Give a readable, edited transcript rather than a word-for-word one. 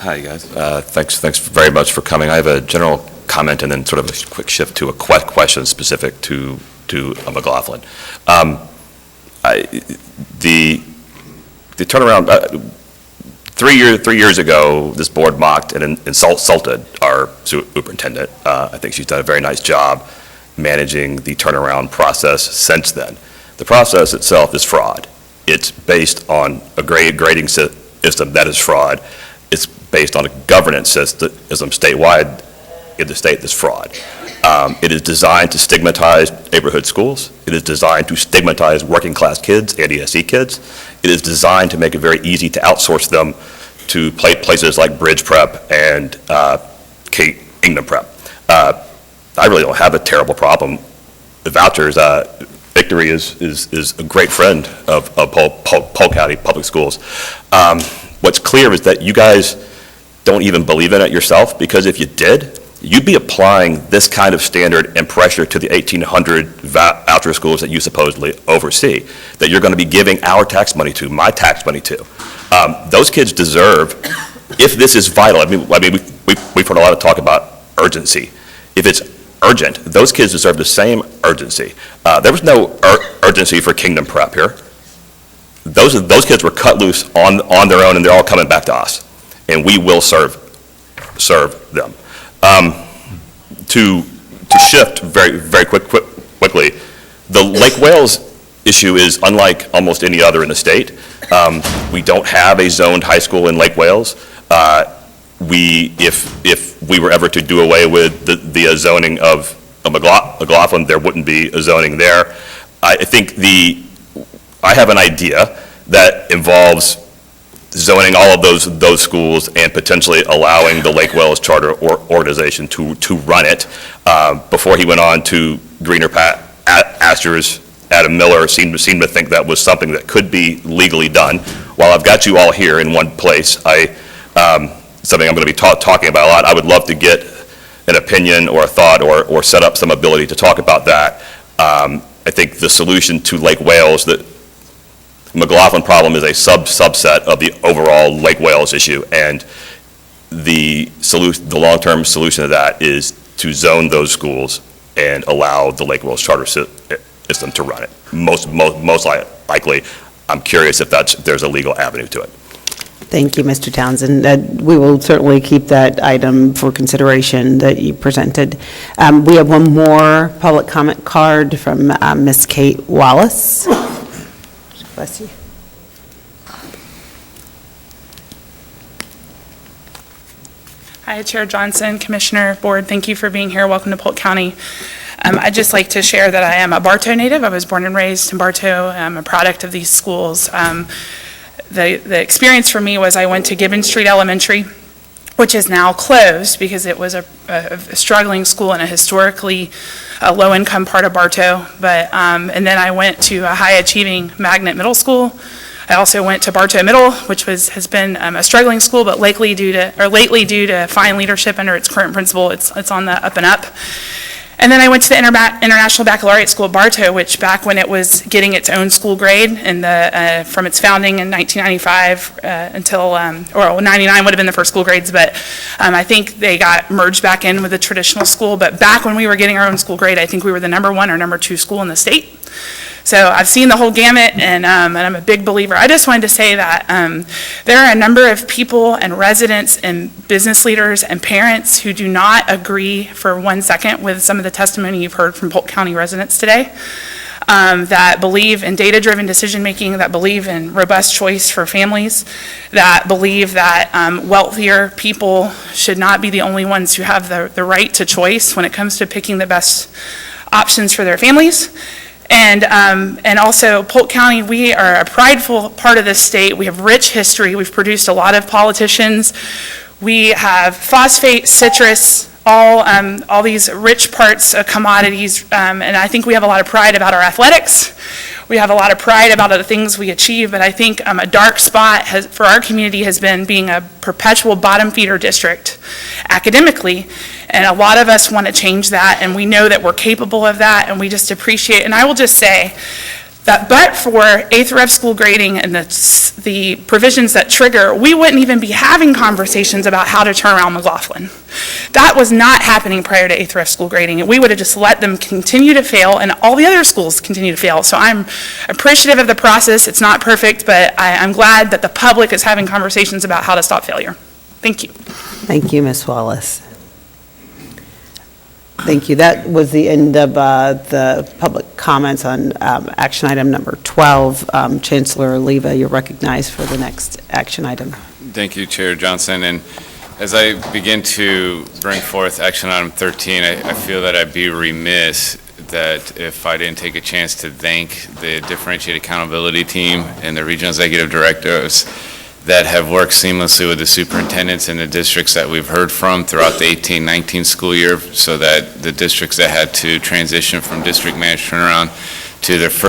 Hi, guys. Thanks very much for coming. I have a general comment and then sort of a quick shift to a question specific to McLaughlin. The turnaround, 3 years ago, this board mocked and insulted our superintendent. I think she's done a very nice job managing the turnaround process since then. The process itself is fraud. It's based on a grading system that is fraud. It's based on a governance system statewide in the state that's fraud. It is designed to stigmatize neighborhood schools. It is designed to stigmatize working class kids and ESE kids. It is designed to make it very easy to outsource them to places like Bridge Prep and Kingdom Prep. I really don't have a terrible problem with vouchers. Victory is a great friend of Polk County Public Schools. What's clear is that you guys don't even believe in it yourself, because if you did, you'd be applying this kind of standard and pressure to the 1,800 voucher schools that you supposedly oversee, that you're going to be giving our tax money to, my tax money to. Those kids deserve, if this is vital, I mean we've heard a lot of talk about urgency. If it's urgent, those kids deserve the same urgency. There was no urgency for Kingdom Prep here. Those kids were cut loose on their own, and they're all coming back to us, and we will serve them. To shift very quickly, the Lake Wales issue is unlike almost any other in the state. We don't have a zoned high school in Lake Wales. If we were ever to do away with the zoning of McLaughlin, there wouldn't be a zoning there. I have an idea that involves zoning all of those schools and potentially allowing the Lake Wales Charter Organization to run it. Before he went on to greener pastures, Adam Miller seemed to think that was something that could be legally done. While I've got you all here in one place, something I'm going to be talking about a lot, I would love to get an opinion or a thought or set up some ability to talk about that. I think the solution to Lake Wales, the McLaughlin problem, is a subset of the overall Lake Wales issue, and the long-term solution to that is to zone those schools and allow the Lake Wales charter system to run it. Most likely, I'm curious if there's a legal avenue to it. Thank you, Mr. Townsend. We will certainly keep that item for consideration that you presented. We have one more public comment card from Ms. Kate Wallace. Bless you. Hi, Chair Johnson, Commissioner, Board. Thank you for being here. Welcome to Polk County. I'd just like to share that I am a Bartow native. I was born and raised in Bartow. I'm a product of these schools. The experience for me was I went to Gibbon Street Elementary, which is now closed because it was a struggling school in a historically low-income part of Bartow. And then I went to a high-achieving Magnet Middle School. I also went to Bartow Middle, which has been a struggling school, but lately due to fine leadership under its current principal, it's on the up and up. And then I went to the International Baccalaureate School at Bartow, which back when it was getting its own school grade, and from its founding in 1995 until, 99 would have been the first school grades, but I think they got merged back in with the traditional school. But back when we were getting our own school grade, I think we were the #1 or #2 school in the state. So I've seen the whole gamut, and I'm a big believer. I just wanted to say that there are a number of people and residents and business leaders and parents who do not agree for 1 second with some of the testimony you've heard from Polk County residents today, that believe in data-driven decision-making, that believe in robust choice for families, that believe that wealthier people should not be the only ones who have the right to choice when it comes to picking the best options for their families. And also Polk County, we are a prideful part of this state. We have rich history. We've produced a lot of politicians. We have phosphate, citrus, all these rich parts of commodities, and I think we have a lot of pride about our athletics. We have a lot of pride about the things we achieve, but I think a dark spot for our community has been being a perpetual bottom feeder district academically, and a lot of us want to change that, and we know that we're capable of that, and we just appreciate. And I will just say, that but for eighth rev school grading and the provisions that trigger, we wouldn't even be having conversations about how to turn around McLaughlin. That was not happening prior to eighth rev school grading, and we would have just let them continue to fail and all the other schools continue to fail. So I'm appreciative of the process. It's not perfect, but I'm glad that the public is having conversations about how to stop failure. Thank you. Thank you, Ms. Wallace. Thank you. That was the end of the public comments on action item number 12. Chancellor Oliva, you're recognized for the next action item. Thank you, Chair Johnson. And as I begin to bring forth action item 13, I feel that I'd be remiss that if I didn't take a chance to thank the differentiated accountability team and the regional executive directors that have worked seamlessly with the superintendents in the districts that we've heard from throughout the 18-19 school year, so that the districts that had to transition from district managed turnaround to their first